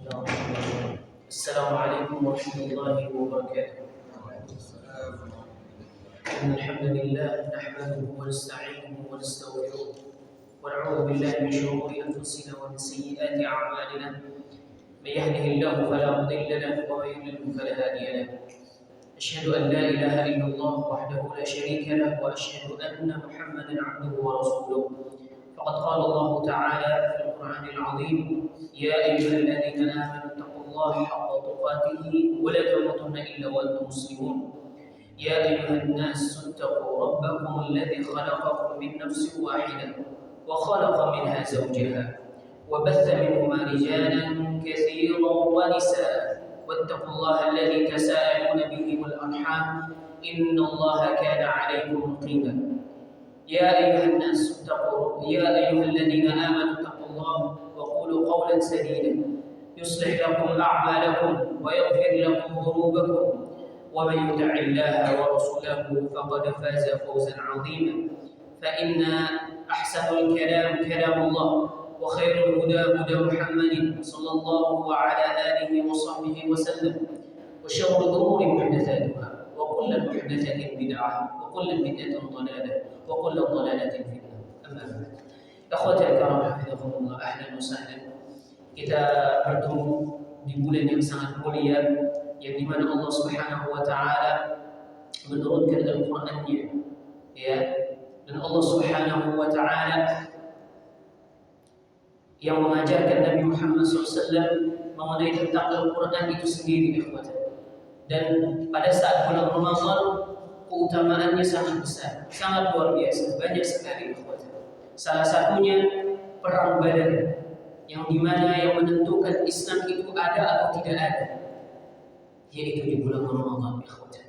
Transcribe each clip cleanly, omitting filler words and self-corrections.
السلام عليكم ورحمة الله وبركاته. إن الحمد لله نحمده ونستعينه ونستغفره ونعوذ بالله من شرور أنفسنا ومن سيئات أعمالنا. من يهده الله فلا مضل له ومن يضلل فلا هادي له. أشهد أن لا إله إلا الله وحده لا شريك له وأشهد أن محمدا عبده ورسوله. فقد قال الله تعالى في القرآن العظيم: يا أيها الذين آمنوا اتقوا الله حق تقاته ولا تموتن إلا وأنتم مسلمون. يا أيها الناس اتقوا ربكم الذي خلقكم من نفس واحدة وخلق منها زوجها وبث منهما رجالا كثيرا ونساء واتقوا الله الذي تساءلون به والأرحام إن الله كان عليكم رقيبا. يا أيها الذين آمنوا اتقوا الله وقولوا قولا سديدا يصلح لكم أعمالكم ويغفر لكم ذنوبكم ومن يطع الله ورسوله فقد فاز فوزا عظيما. فإن أحسن الكلام كلام الله وخير الهدى هدى محمد صلى الله على آله وصحبه وسلم وشر الأمور محدثاتها وكل محدثة بدعة وكل بدعة ضلالة وكل ضلالة في النار. أما بعد. Akhwati al-kiram hafizahumullah, ahlan wa sahlan. Kita bertemu di bulan yang sangat mulia yang dimana Allah Subhanahu wa taala menurunkan Al-Qur'annya, ya. Dan Allah Subhanahu wa taala yang mengajarkan Nabi Muhammad SAW mengenai tentang Al-Quran itu sendiri, ikhwata. Dan pada saat bulan Ramadan keutamaannya sangat besar, sangat luar biasa, banyak sekali, ikhwata. Salah satunya perang Badar, yang dimana yang menentukan Islam itu ada atau tidak ada, yaitu di bulan Ramadan, ikhwata.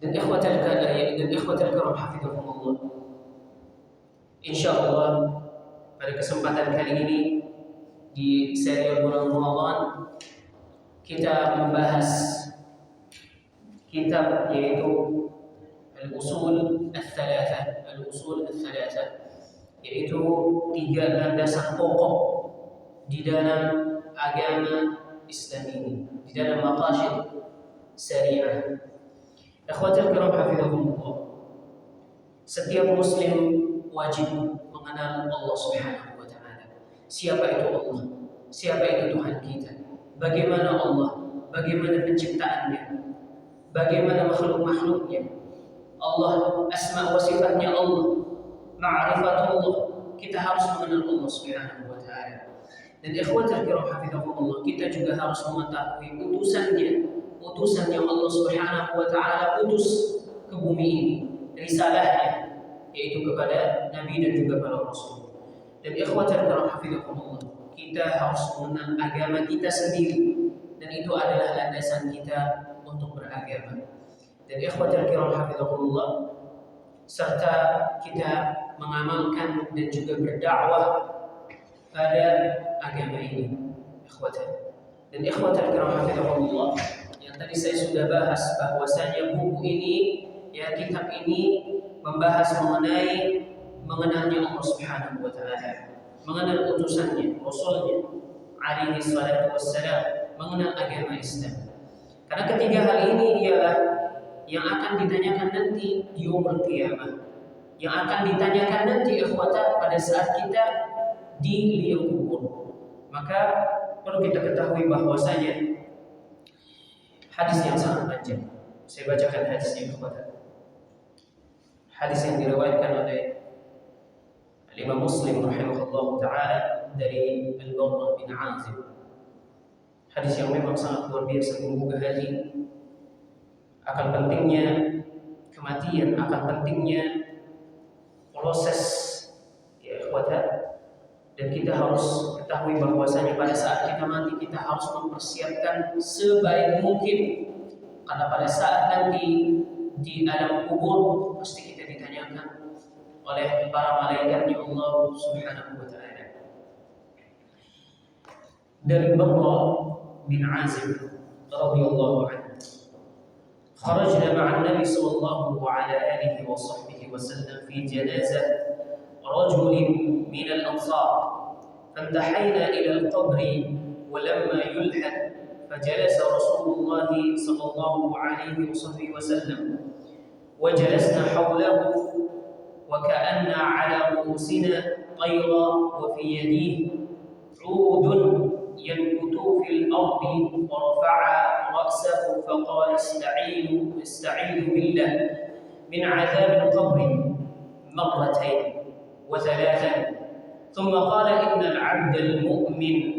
Dan ikhwata al-kiram hafizahumullah, insyaallah pada kesempatan kali ini di serial bulan Ramadan kita membahas kitab yaitu Al-Usul Al-Thalatha, yaitu 3 landasan pokok di dalam agama Islam ini, di dalam maqasid syariah. Ikhwatul kiram hafizahumullah, setiap muslim wajib mengenal Allah Subhanahu wa taala. Siapa itu Allah? Siapa itu Tuhan kita? Bagaimana Allah? Bagaimana penciptaannya? Bagaimana makhluk-makhluknya? Allah, asma wa sifatnya Allah, ma'rifatullah. Kita harus mengenal Allah Subhanahu wa taala. Dan ikhwatul kiram hafizahumullah, kita juga harus mengetahui utusan yang Allah Subhanahu wa taala utus ke bumi ini, risalahnya, yaitu kepada Nabi dan juga para Rasul. Dan ikhwatul kiram hafizahumullah, kita harus mengenal agama kita sendiri, dan itu adalah landasan kita untuk beragama. Dan ikhwatul kiram hafizahumullah, serta kita mengamalkan dan juga berdakwah pada agama ini, ikhwatul. Dan ikhwatul kiram hafizahumullah, yang tadi saya sudah bahas bahwasanya buku ini, ya, kitab ini membahas mengenalnya Allah Subhanahu wa taala, mengenal utusannya, Rasulnya alaihi salatu wassalam, mengenal agama Islam. Karena ketiga hal ini ialah yang akan ditanyakan nanti di yaumul qiyamah, yang akan ditanyakan nanti ikhwata pada saat kita di liang kubur. Maka perlu kita ketahui bahwasanya hadis yang sangat panjang. Saya bacakan hadisnya ikhwata. Hadis yang diriwayatkan oleh Imam Muslim rahimahullah taala dari Al-Barra bin Azib. Hadis yang memang sangat luar biasa, menggugah hati. Akan pentingnya kematian, akan pentingnya proses, ya ikhwata. Dan kita harus ketahui bahwasanya pada saat kita mati kita harus mempersiapkan sebaik mungkin, karena pada saat nanti di alam kubur pasti kita ditanyakan oleh para malaikatnya Allah Subhanahu wa taala. Dari Barra bin Azib radhiyallahu anhu, kharajna ma'an Nabi sallallahu ala alihi wa sahbihi wa sallam fi janazah rajulin min al-ansar فانتحينا إلى القبر ولما يلحد فجلس رسول الله صلى الله عليه وصحبه وسلم وجلسنا حوله وكأن على رؤوسنا طيرا وفي يديه عود ينبت في الأرض ورفع رأسه فقال استعيذ بالله من عذاب القبر مرتين وثلاثا ثم قال إن العبد المؤمن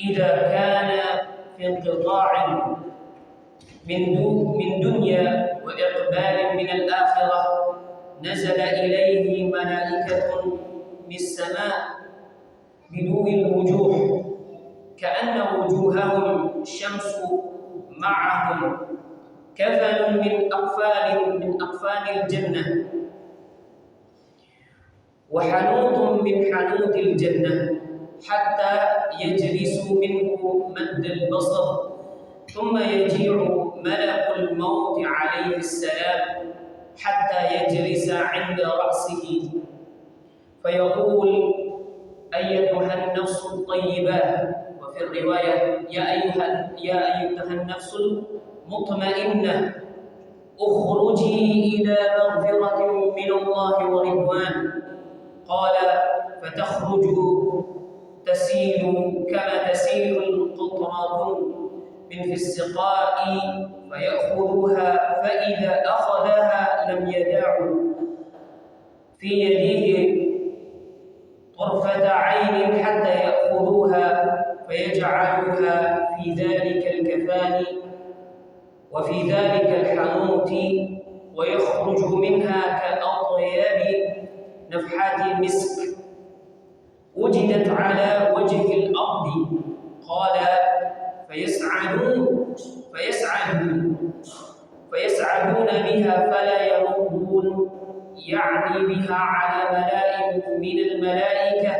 إذا كان في انقطاع من دنيا وإقبال من الآخرة نزل إليه ملائكة من السماء بدو الوجوه كأن وجوههم شمس معهم كفن من أقفال الجنة وحنوط من حنوط الجنة حتى يجلس منه مد البصر ثم يجيء ملك الموت عليه السلام حتى يجلس عند رأسه فيقول أيتها النفس الطيبة وفي الرواية يا أيتها النفس المطمئنة اخرجي إلى مغفرة من الله ورضوان قال فتخرج تسيل كما تسيل القطرات من في السقاء فيأخذها فإذا أخذها لم يدع في يديه طرفة عين حتى يأخذوها فيجعلوها في ذلك الكفان وفي ذلك الحنوط ويخرج منها كأطياب نفحات المسك وجدت على وجه الأرض قال فيسعدون بها فلا يمرون يعني بها على ملائكة من الملائكة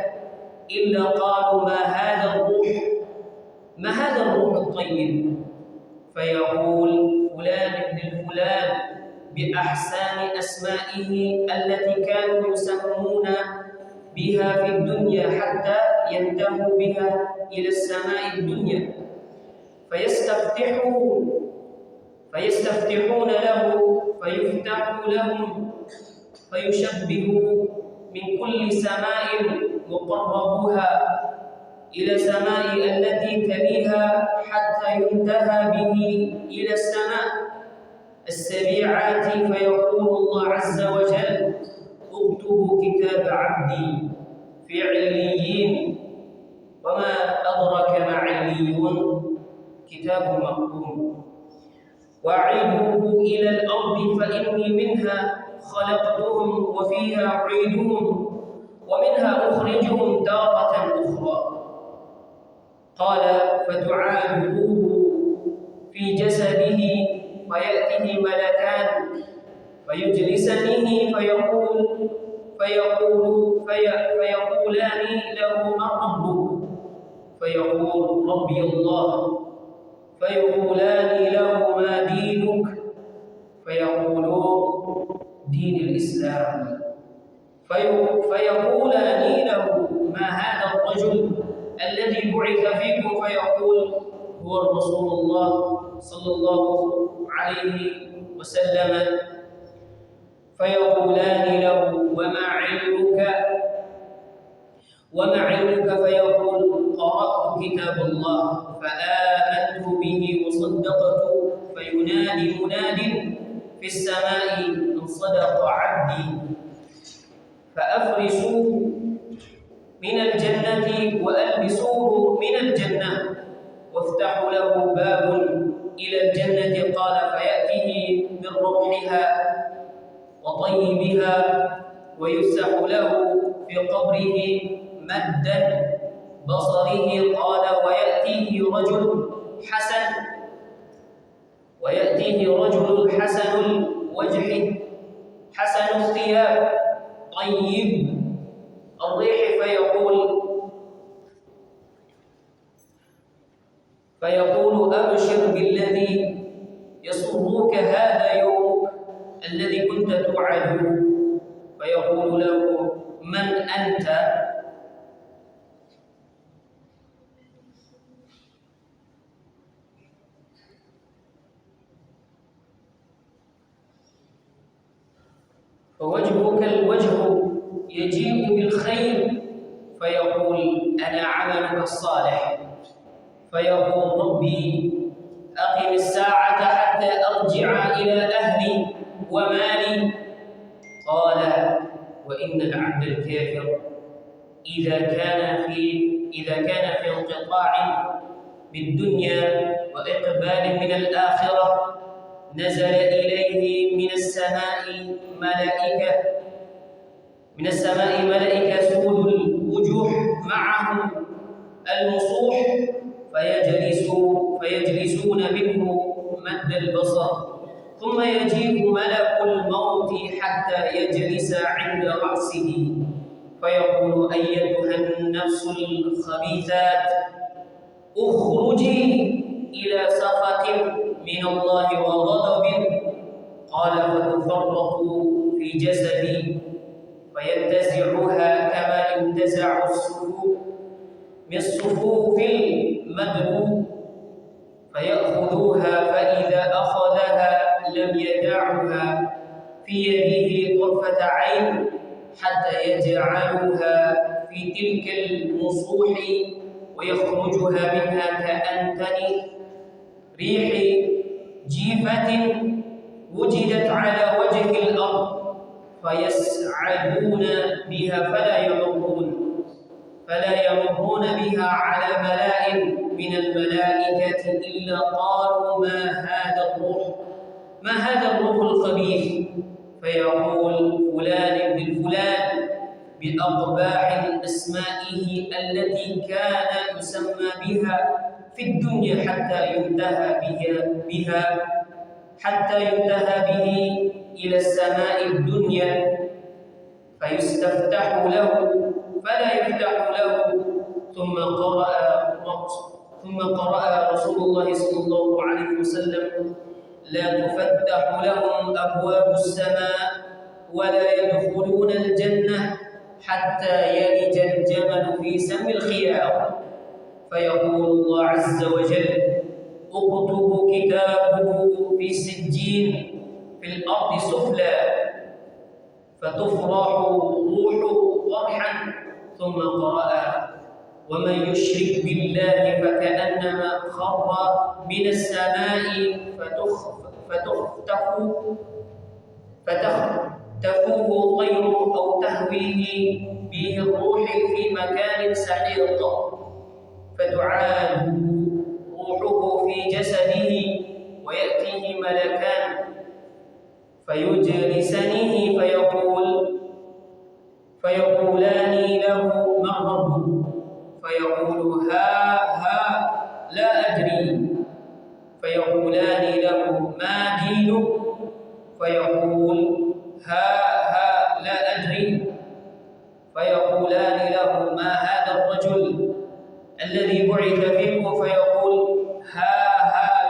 إلا قالوا ما هذا الروح الطيب فيقول فلان ابن الفلان بأحسن أسمائه التي كانوا يسمون بها في الدنيا حتى ينتهوا بها إلى السماء الدنيا فيستفتحون له فيفتح لهم فيشبه من كل سماء مقربوها إلى سماء التي تليها حتى ينتهى به إلى السماء السبيعات فيقول الله عز وجل اكتبوا كتاب عبدي في عليين وما أدرك ما عليون كتاب مكتوب وأعيدوه إلى الأرض فإني منها خلقتهم وفيها أعيدهم ومنها أخرجهم تارة أخرى قال فتعاده في جسده فيأتيه ملكان فيجلسنه فيقولان له من ربك فيقول ربي الله فيقولان له ما دينك فيقولون دين الإسلام فيقولان له ما هذا الرجل الذي بعث فيكم فيقول هو رسول الله صلى الله عليه وسلم فيقولان له وما علمك فيقول قرأت كتاب الله فآمنت به وصدقت فينادي مناد في السماء إن صدق عبدي فأفرسوه من الجنة وألبسوه من الجنة وافتحوا له باب إلى الجنة قال فيأتيه من روحها وطيبها ويفسح له في قبره مدا بصره قال ويأتيه رجل حسن الوجه حسن الثياب طيب الريح فيقول أبشر بالذي يسرك هذا يومك الذي كنت توعد فيقول له من أنت فوجهك الوجه يجيء بالخير فيقول أنا عملك الصالح، فيقول ربي أقم الساعة حتى أرجع إلى أهلي ومالي. قال وإن العبد الكافر إذا كان في انقطاع بالدنيا وإقبال من الآخرة نزل إليه من السماء ملائكة سود الوجوه معهم المصوح فيجلسون منه مد البصر، ثم يجيء ملك الموت حتى يجلس عند رأسه فيقول أيتها النفس الخبيثات اخرجي إلى سخط من الله وغضب. قال فتفرق في جسدي فينتزعها كما ينتزع الصفوف من الصفوف المدبوب، فيأخذوها فإذا أخذها لم يدعها في يده طرفة عين حتى يجعلوها في تلك المصوح ويخرجها منها كأنتن ريح جيفة وجدت على وجه الأرض، فيسعدون بها فلا يمرون بها على ملأ من الملائكة إلا قالوا ما هذا الروح الخبيث، فيقول فلان بن فلان بأقباح أسمائه التي كان يسمى بها في الدنيا حتى ينتهى به إلى السماء الدنيا فيستفتح له فلا يفتح له. ثم قرأ رسول الله صلى الله عليه وسلم لا تفتح لهم أبواب السماء ولا يدخلون الجنة حتى يلج الجمل في سم الخياط، فيقول الله عز وجل اكتبوا كتابه في سجين في الأرض سفلى، فتفرح روحه فرحا. ثم قرأ ومن يشرك بالله فكأنما خر من السماء فتخطفه طير أو تهويه به الروح في مكان سحيق، فتعاد روحه في جسده ويأتيه ملكان فيجلسانه فيقولان له من ربك؟ فيقول ها لا أدري. فيقولان له ما دينك؟ فيقول ها لا أدري. فيقولان له ما هذا الرجل الذي بعث فيكم؟ فيقول ها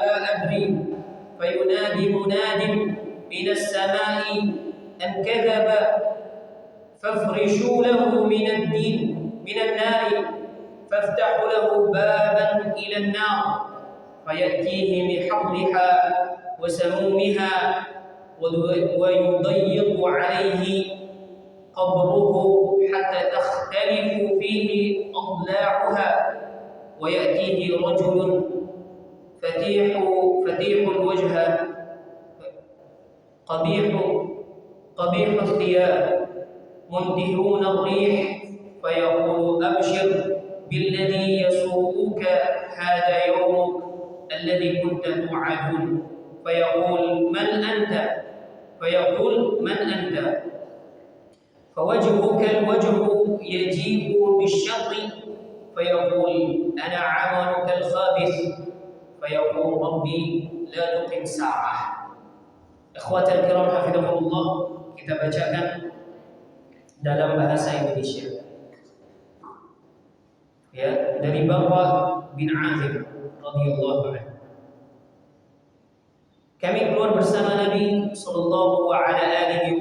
لا أدري. فينادي مناد من السماء أن كذب فافرشوا له من النار فافتحوا له بابا إلى النار فيأتيه بحرها وسمومها ويضيق عليه قبره حتى تختلف فيه أضلاعها، ويأتيه رجل فتيح الوجه قبيح الثياب منتهون الريح، فيقول أبشر بالذي يسوءك هذا يومك الذي كنت توعدون. فيقول من أنت؟ فيقول من أنت؟ فوجهك الوجه يجيء بالشر، فيقول أنا عملك الخابث، فيقول ربي لا تقم ساعة. Ikhwatal kiram hafizahullah, kita bacakan dalam bahasa Indonesia. Ya, dari Bara bin Azib radhiyallahu anhu. Kami keluar bersama Nabi sallallahu alaihi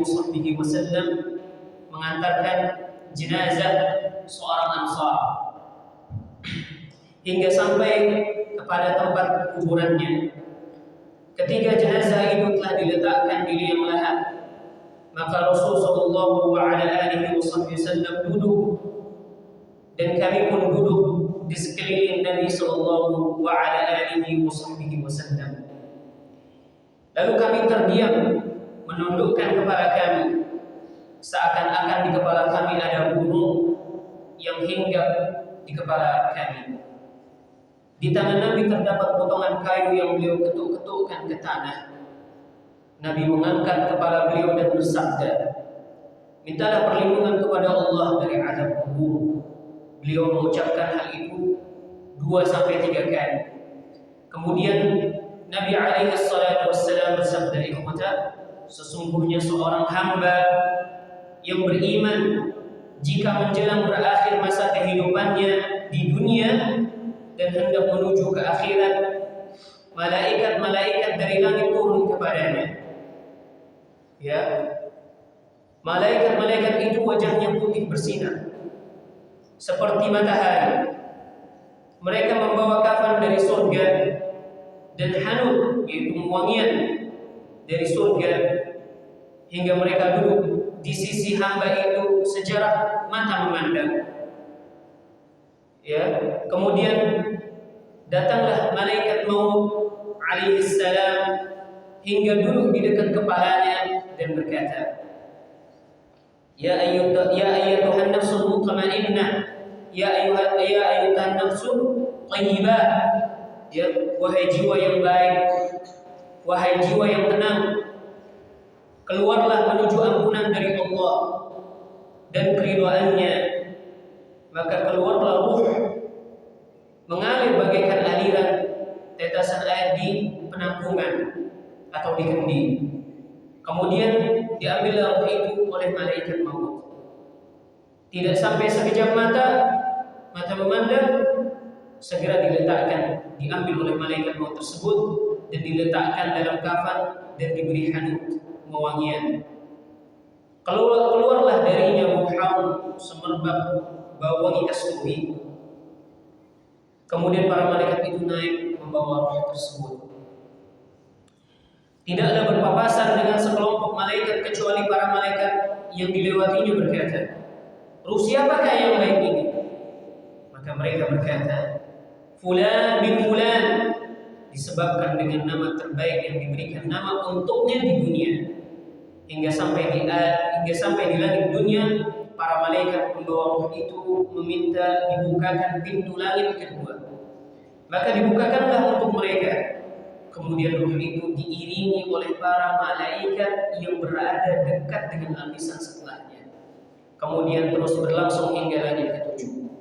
wasallam mengantarkan jenazah seorang Ansar hingga sampai kepada tempat kuburannya. Ketika jenazah itu telah diletakkan di liang lahat, Maka Rasul sallallahu alaihi wasallam duduk, dan kami pun duduk di sekeliling Nabi sallallahu alaihi wasallam. Lalu kami terdiam, menundukkan kepala kami, seakan-akan di kepala kami ada burung yang hinggap di kepala kami. Di tangan Nabi terdapat potongan kayu yang beliau ketuk-ketukkan ke tanah. Nabi mengangkat kepala beliau dan bersabda, "Mintalah perlindungan kepada Allah dari azab kubur." Beliau mengucapkan hal itu 2-3 kali. Kemudian Nabi alaihi salatu wassalam bersabda, "Ikhwata, sesungguhnya seorang hamba yang beriman jika menjelang berakhir masa kehidupannya di dunia dan hendak menuju ke akhirat, malaikat-malaikat dari langit turun kepadanya. Ya, malaikat-malaikat itu wajahnya putih bersinar seperti matahari. Mereka membawa kafan dari surga dan hanut, yaitu wangian dari surga, hingga mereka duduk di sisi hamba itu sejarak mata memandang. Ya, kemudian datanglah malaikat maut alaihi salam hingga duduk di dekat kepalanya dan berkata, Ya ayyatuhan nafsul mutmainnah, ya ayyuhan nafsul thayyibah, ya, wahai jiwa yang baik, wahai jiwa yang tenang, keluarlah menuju ampunan dari Allah dan keridhaannya. Maka keluarlah ruh mengalir bagaikan aliran tetesan air di penampungan atau di kendi. Kemudian diambillah ruh itu oleh malaikat maut. Tidak sampai sekejap mata memandang, segera diletakkan, diambil oleh malaikat maut tersebut dan diletakkan dalam kafan dan diberi hanut wangian. Keluarlah darinya bau harum semerbak bau wangi kasturi. Kemudian para malaikat itu naik membawa roh tersebut. Tidaklah berpapasan dengan sekelompok malaikat kecuali para malaikat yang dilewatinya berkata, "Ruh siapakah yang baik ini?" Maka mereka berkata, "Fulan bin Fulan," disebabkan dengan nama terbaik yang diberikan nama untuknya di dunia. Hingga sampai di langit dunia, para malaikat membawa ruh itu meminta dibukakan pintu langit kedua. Maka dibukakanlah untuk mereka. Kemudian ruh itu diiringi oleh para malaikat yang berada dekat dengan lapisan setelahnya. Kemudian terus berlangsung hingga langit ketujuh.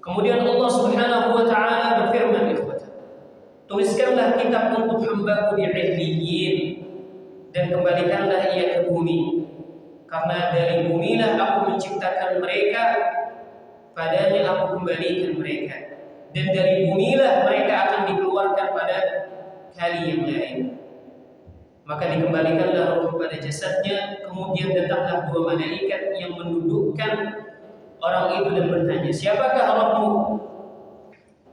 Kemudian Allah Subhanahu wa taala berfirman, ikhwata, "Tuliskanlah kitab untuk hambaku di Illiyyin dan kembalikanlah ia ke bumi. Karena dari bumilah aku menciptakan mereka, padanya aku kembalikan mereka. Dan dari bumilah mereka akan dikeluarkan pada kali yang lain." Maka dikembalikanlah ruh pada jasadnya. Kemudian datanglah 2 malaikat yang mendudukkan orang itu dan bertanya, "Siapakah Rabbmu?"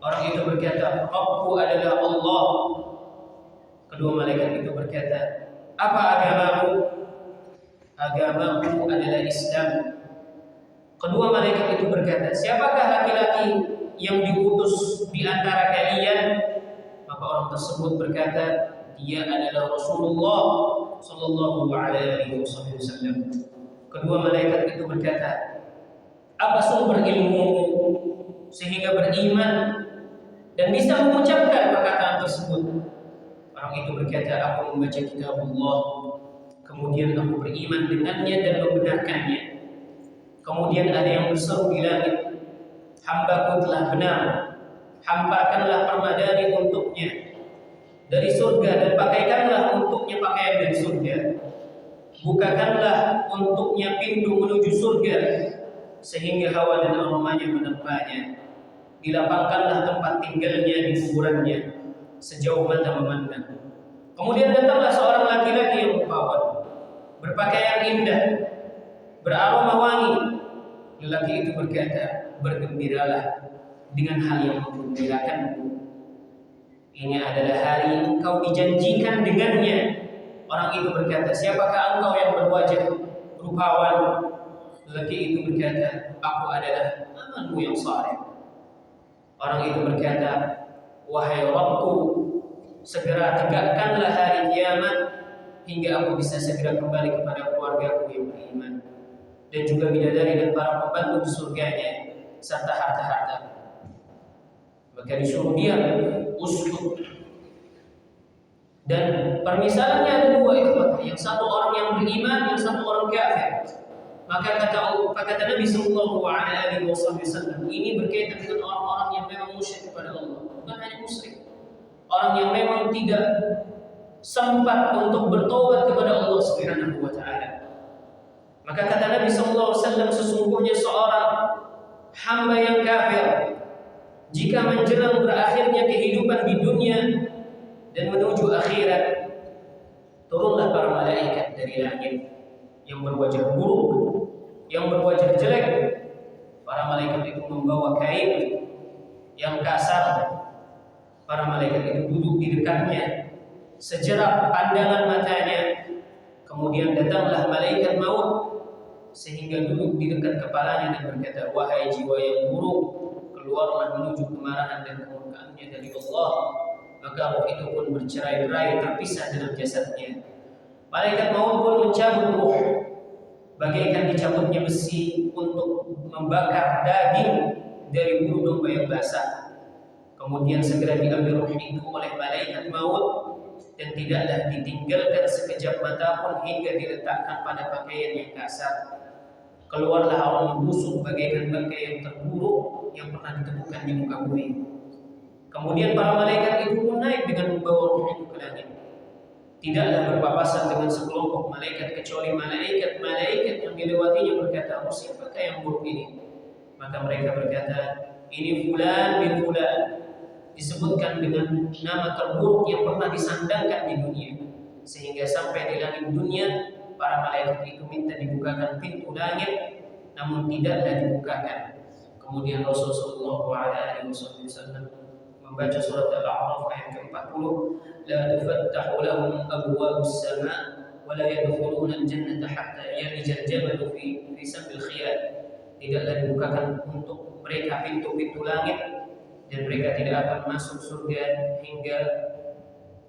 Orang itu berkata, "Rabbku adalah Allah." Kedua malaikat itu berkata, "Apa agamamu?" "Agamaku adalah Islam." Kedua malaikat itu berkata, "Siapakah laki-laki yang diutus di antara kalian?" Maka orang tersebut berkata, "Dia adalah Rasulullah sallallahu alaihi wasallam." Kedua malaikat itu berkata, "Apa sumber ilmumu sehingga beriman dan bisa mengucapkan perkataan tersebut?" Orang itu berkata, "Aku membaca kitabullah, kemudian aku beriman dengannya dan membenarkannya." Kemudian ada yang berseru di langit, "Hambaku telah benar, hampakanlah permadani untuknya dari surga dan pakaikanlah untuknya pakaian dari surga. Bukakanlah untuknya pintu menuju surga sehingga hawa dan aromanya menerpanya. Dilapangkanlah tempat tinggalnya di kuburannya sejauh mata memandang." Kemudian datanglah seorang laki-laki yang rupawan, berpakaian indah, beraroma wangi. Lelaki itu berkata, "Bergembiralah dengan hal yang menggembirakanmu. Ini adalah hari engkau dijanjikan dengannya." Orang itu berkata, "Siapakah engkau yang berwajah rupawan. Lelaki itu berkata, aku adalah amalmu yang saleh. Orang itu berkata, wahai Rabbku, segera tegakkanlah hari kiamat hingga aku bisa segera kembali kepada keluargaku yang beriman dan juga bidadari dan para pembantu di surganya serta harta-harta. Maka disuruh dia usut. Dan permisalannya ada dua, ikhwan, yang satu orang yang beriman, yang satu orang kafir. Maka kata Nabi sallallahu alaihi wasallam, ini berkaitan dengan orang-orang yang memang musyrik kepada Allah, bukan hanya musyrik. Orang yang memang tidak sempat untuk bertobat kepada Allah Subhanahu wa taala. Maka kata Nabi sallallahu alaihi wasallam, sesungguhnya seorang hamba yang kafir jika menjelang berakhirnya kehidupan di dunia dan menuju akhirat, turunlah para malaikat dari langit yang berwajah buruk, yang berwajah jelek. Para malaikat itu membawa kain yang kasar. Para malaikat itu duduk di dekatnya, sejerak pandangan matanya. Kemudian datanglah malaikat maut sehingga duduk di dekat kepalanya dan berkata, wahai jiwa yang buruk, keluarlah menuju kemarahan dan kemurkaannya dari Allah. Maka roh itu pun bercerai-berai, terpisah dengan jasadnya. Malaikat maut pun mencabut roh bagaikan dicabutnya besi untuk membakar daging dari bulu domba yang basah. Kemudian segera diambil roh itu oleh malaikat maut dan tidaklah ditinggalkan sekejap mata pun hingga diletakkan pada pakaian yang kasar. Keluarlah aroma busuk bagaikan bangkai yang terburuk yang pernah ditemukan di muka bumi. Kemudian para malaikat itu pun naik dengan membawa roh itu ke langit. Tidaklah berpapasan dengan sekelompok malaikat kecuali malaikat-malaikat yang dilewatinya berkata, siapakah yang buruk ini? Maka mereka berkata, ini fulan bin fulan, disebutkan dengan nama terburuk yang pernah disandangkan di dunia. Sehingga sampai di langit dunia, para malaikat itu minta dibukakan pintu langit, namun tidaklah dibukakan. Kemudian Rasulullah SAW membaca surat Al-A'raf ayat ke-40, la tufattahu lahum abwabus sama' wa la yadkhuluna al-jannata hatta yalija al-jamalu fi sambil khiyal. Tidaklah dibukakan untuk mereka pintu-pintu langit dan mereka tidak akan masuk surga hingga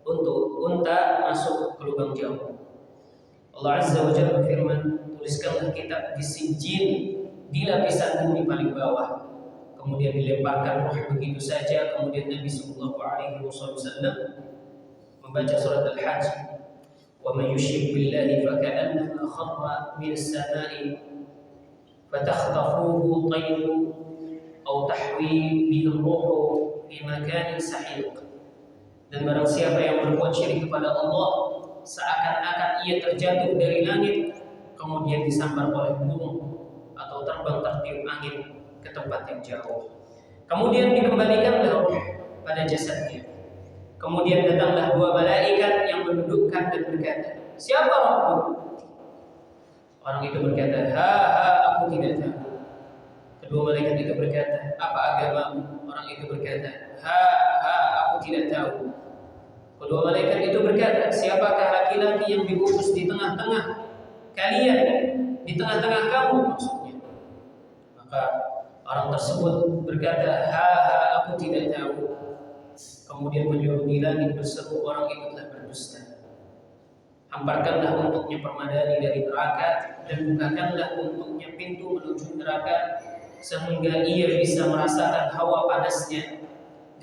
untuk unta masuk ke lubang jauh. Allah Azza wa Jalla berfirman, tuliskanlah kitab di sijil di lapisan bumi paling bawah. Kemudian dilemparkan roh begitu saja. Kemudian Nabi sallallahu alaihi wasallam membaca surat Al-Hajj, wa may yushrik billahi faka'annama kharra minas sama'i fatakhtafuhu tayrun aw tahwi bihi ar-ruhu fi makanin sahiq. Dan barang siapa yang berbuat syirik kepada Allah, seakan-akan ia terjatuh dari langit kemudian disambar oleh burung atau terbang tertiup angin ke tempat yang jauh. Kemudian dikembalikanlah roh pada jasadnya. Kemudian datanglah dua malaikat yang mendudukkan dan berkata, siapa rohmu? Orang itu berkata, aku tidak tahu. Kedua malaikat itu berkata, apa agamamu? Orang itu berkata, aku tidak tahu. Kedua malaikat itu berkata, siapakah laki-laki yang diutus di tengah-tengah kalian, di tengah-tengah kamu maksudnya? Maka orang tersebut berkata, aku tidak tahu. Kemudian menyuruh di langit berseru, orang itu telah berdusta. Hamparkanlah untuknya permadani dari neraka dan bukakanlah untuknya pintu menuju neraka sehingga ia bisa merasakan hawa panasnya.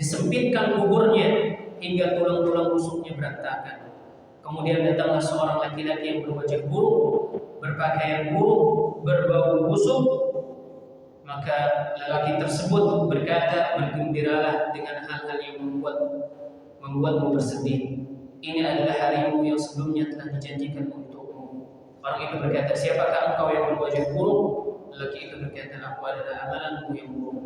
Disempitkan kuburnya hingga tulang-tulang rusuknya berantakan. Kemudian datanglah seorang laki-laki yang berwajah buruk, berpakaian buruk, berbau busuk. Maka lelaki tersebut berkata, bergembiralah dengan hal-hal yang membuatmu bersedih. Ini adalah harimu yang sebelumnya telah dijanjikan untukmu. Orang itu berkata, siapakah engkau yang berwajah buruk? Lelaki itu berkata, aku adalah amalanmu yang buruk.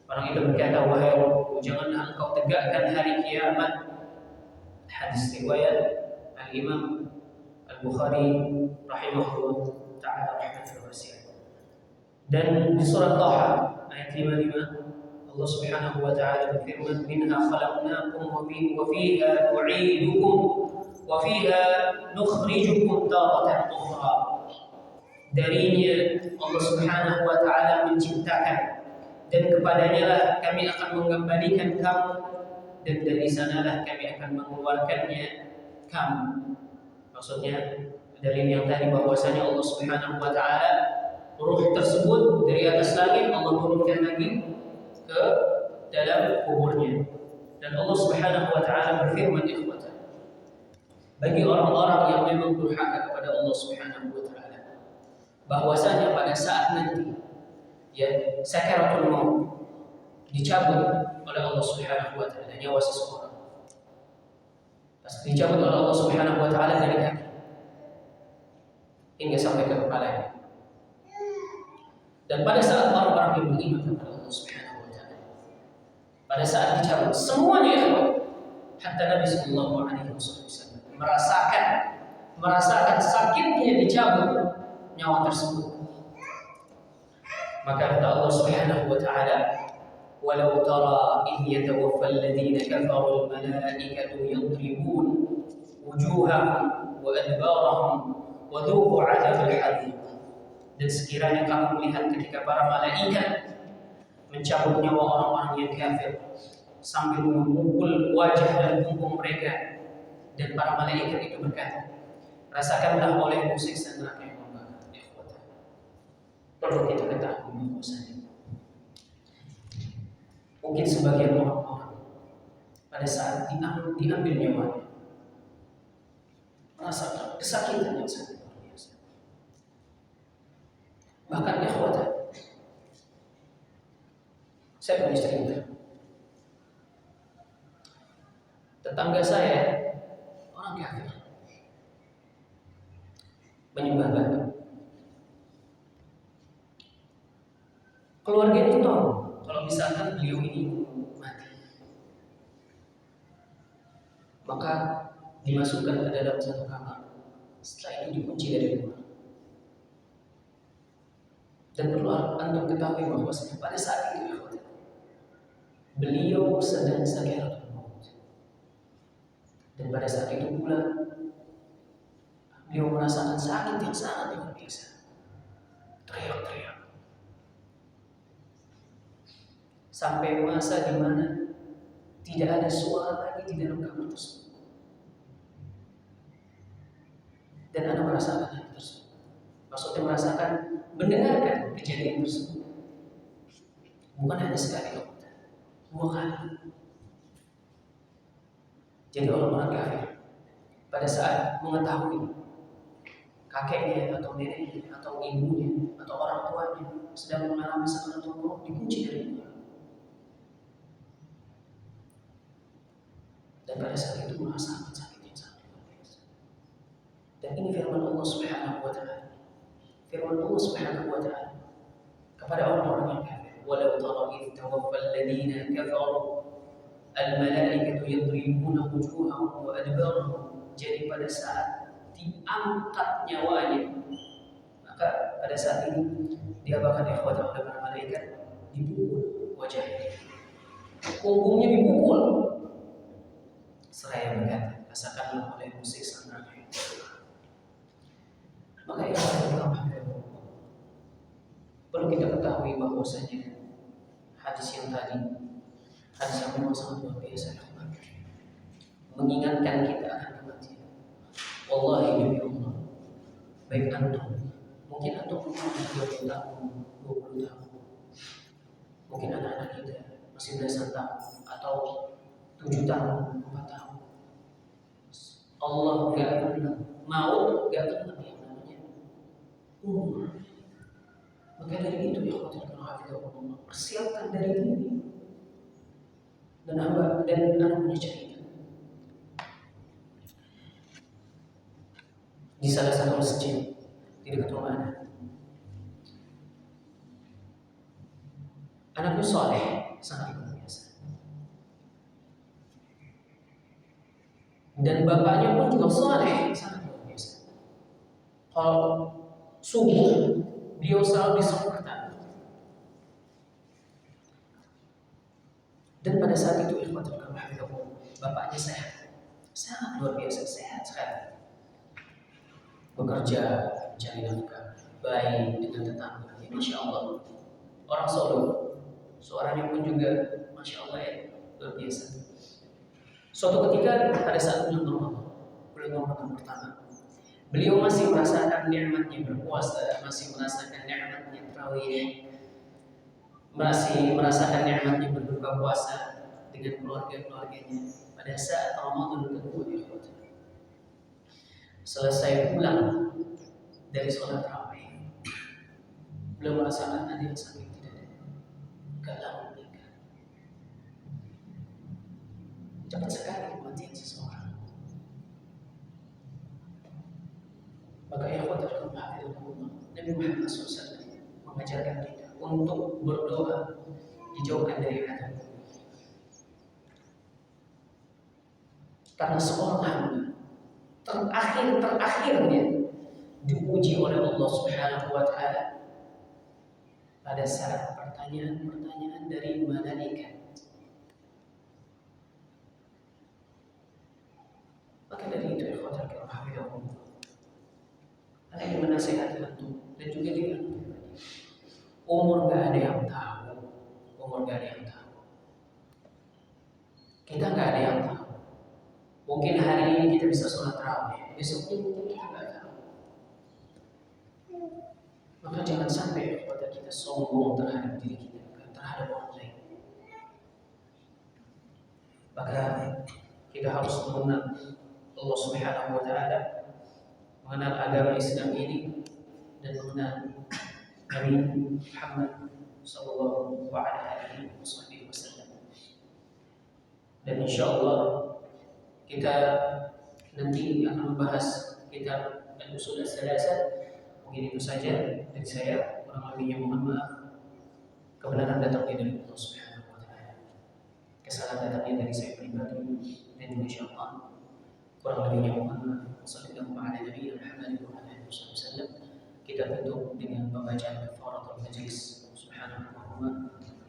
Orang itu berkata, wahai Rabbku, janganlah engkau tegakkan hari kiamat. Hadis riwayat Al-Imam Al-Bukhari rahimahullah ta'ala rahmatullahi wabarakatuh. Dan di surat Taha ayat 55 Allah Subhanahu wa taala berfirman, minha khalaqnakum wa fiha nu'idukum wa fiha nukhrijukum taratan ukhra. darinya Allah Subhanahu wa taala menciptakan, dan kepadanya lah kami akan mengembalikan kamu, dan dari sanalah kami akan mengeluarkannya kamu. Maksudnya dalil yang tadi bahwasanya Allah Subhanahu wa taala ruh tersebut dari atas langit Allah turunkan lagi ke dalam kuburnya. Dan Allah Subhanahu wa taala berfirman, ikhwata, bagi orang-orang yang memang durhaka kepada Allah Subhanahu wa taala, bahwasanya pada saat nanti ya sakaratul maut, dicabut oleh Allah Subhanahu wa taala nyawa seseorang. Pasti dicabut oleh Allah Subhanahu wa taala dari kaki hingga sampai ke kepalanya. Dan pada saat orang-orang yang beriman kepada Allah Subhanahu wa taala, pada saat dicabut semuanya itu, hatta Nabi sallallahu alaihi wasallam merasakan sakitnya dicabut nyawa tersebut. Maka kata Allah Subhanahu wa taala, walau tara idh yatawaffa alladhina kafaru al-malaikatu yadribun wujuhahum wa adbarahum wa dhuqu 'adzabal hariq. Dan sekiranya kamu melihat ketika para malaikat mencabut nyawa orang-orang yang kafir sambil memukul wajah dan punggung mereka, dan para malaikat itu berkata, rasakanlah olehmu siksa neraka yang membakar. Perlu kita ketahui bahwasanya mungkin sebagian orang-orang pada saat diambil nyawanya merasakan kesakitan yang sangat luar biasa. Bahkan ikhwata, saya punya cerita. Tetangga saya orang kafir, menyembah batu. Keluarga itu tahu kalau misalkan beliau ini mati, maka dimasukkan ke dalam satu kamar. Setelah itu dikunci dari luar. Dan perlu antum ketahui bahwa pada saat itu beliau sedang sakaratul maut. Dan pada saat itu pula beliau merasakan sakit yang sangat luar biasa. Teriak-teriak. Sampai masa di mana tidak ada suara lagi di dalam kamar tersebut. Dan Anda merasakan hal tersebut. Maksudnya merasakan, mendengarkan kejadian tersebut. Bukan hanya sekali, dua kali. Jadi orang-orang kafir pada saat mengetahui kakeknya atau neneknya atau ibunya atau orang tuanya sedang mengalami sakaratul maut, dikunci dari luar. Dan pada saat itu merasakan sakit yang sangat luar biasa. Dan ini firman Allah Subhanahu wa taala. Firman Allah Subhanahu wa taala kepada orang-orang yang kafir, walau tara idh tawaffa alladhina kafaru al-malaikatu yadribuna wujuhahum wa adbarahum. Jadi pada saat diangkat nyawanya, maka pada saat ini diapakan ikhwata oleh para malaikat? Dipukul wajahnya, punggungnya dipukul. Seraya berkata, rasakanlah oleh musik neraka. Maka ikhwata perlu kita ketahui bahwasanya hadis yang tadi, hadis yang memang sangat luar biasa, mengingatkan kita akan kematian. Wallahi demi Allah, baik antum, mungkin antum umur 20 tahun, 20 tahun, mungkin anak-anak kita masih belasan tahun atau 7 tahun, 4 tahun. Allah gak kenal, mau gak kenal yang namanya umur. Maka dari itu ya Allah, persiapkan dari ini. Dan anak punya cerita. Di salah satu masjid di dekat rumah anaknya soleh, sangat luar biasa. Dan bapaknya pun juga soleh, sangat luar biasa. Kalau subuh beliau selalu disempurnakan. Dan pada saat itu ikhwatul karim, bapaknya sehat, sangat luar biasa, sehat sekali. Bekerja, cari nafkah, baik dengan tetangga. Ya, Masya Allah. Orang Solo, suaranya pun juga Masya Allah ya, luar biasa. Suatu ketika pada saat bulan Ramadan pertama, beliau masih merasakan nikmatnya berpuasa, masih merasakan nikmatnya tarawih, masih merasakan nikmatnya berbuka puasa dengan keluarga-keluarganya. Pada saat Ramadan kedua, selesai pulang dari sholat tarawih, beliau merasakan ada yang sakit di dada, gak lama meninggal. Cepat sekali kematian seseorang. Maka ikhwatul hafizahumullah, Nabi Muhammad SAW mengajarkan kita untuk berdoa dijauhkan dari azab. Karena seorang hamba terakhirnya diuji oleh Allah Subhanahu wa taala pada saat pertanyaan dari malaikat. Maka dari itu ikhwatul hafizahumullah, ada yang menasihati antum dan juga diri antum pribadi. Umur gak ada yang tahu. Kita gak ada yang tahu. Mungkin hari ini kita bisa sholat tarawih, besoknya mungkin kita gak tahu. Maka jangan sampai kepada kita sombong terhadap diri kita, terhadap orang lain. Maka kita harus mengenal Allah Subhanahu wa taala, mengenal agama Islam ini, dan mengenal Nabi Muhammad sallallahu alaihi wasallam. Dan insyaallah kita nanti akan membahas kitab Al-Usul As-Salasah. Mungkin itu saja dari saya. Kurang lebihnya mohon maaf. Kebenaran datangnya dari Allah Subhanahu wa taala. Kesalahan datangnya dari saya pribadi dan insyaallah kurang lebihnya mohon maaf. Sallallahu alaihi wasallam. Kita tutup dengan pembacaan kafaratul majlis. Subhanallah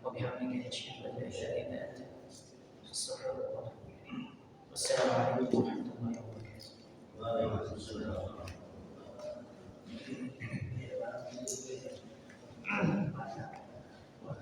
wa bihamdihi asyhadu an la ilaha illa anta astaghfiruka. Wassalamualaikum warahmatullahi wabarakatuh. Waalaikumsalam. Wa